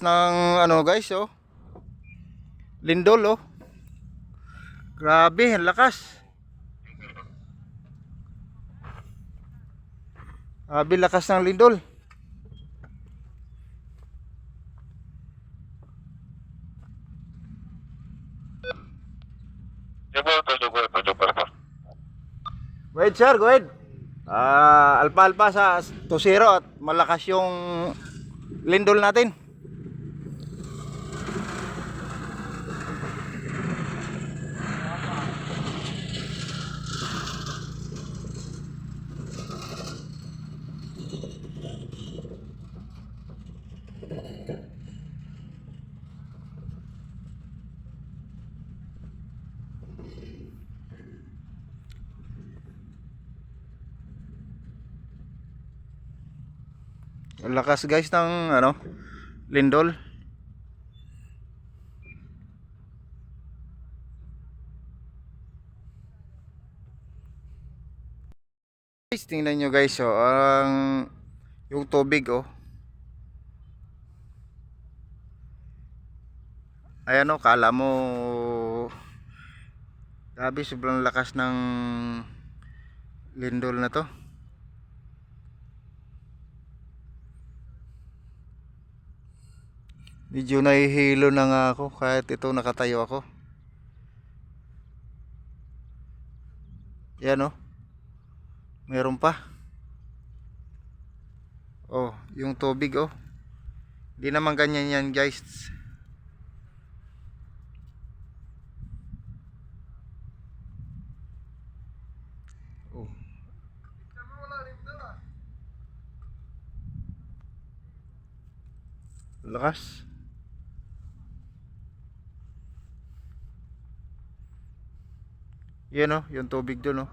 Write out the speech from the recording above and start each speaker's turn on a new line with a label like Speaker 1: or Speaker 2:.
Speaker 1: ng ano guys, oh. Lindol, oh. Grabe, ang lakas. Grabe, lakas ng lindol. Go ahead, sir, go ahead. Alpa-alpa sa 2-0 at malakas yung lindol natin. Ang lakas guys ng ano, lindol. Guys, tingnan nyo guys, oh, yung tubig, oh. Ayan, oh, kala mo grabe, sobrang lakas ng lindol na to. Medyo nahihilo na nga ako kahit ito nakatayo ako. Yan, oh. Meron pa. Oh, yung tubig, oh. Di naman ganyan yan guys. Oh. Lakas. Yan, oh, yung tubig dun, oh.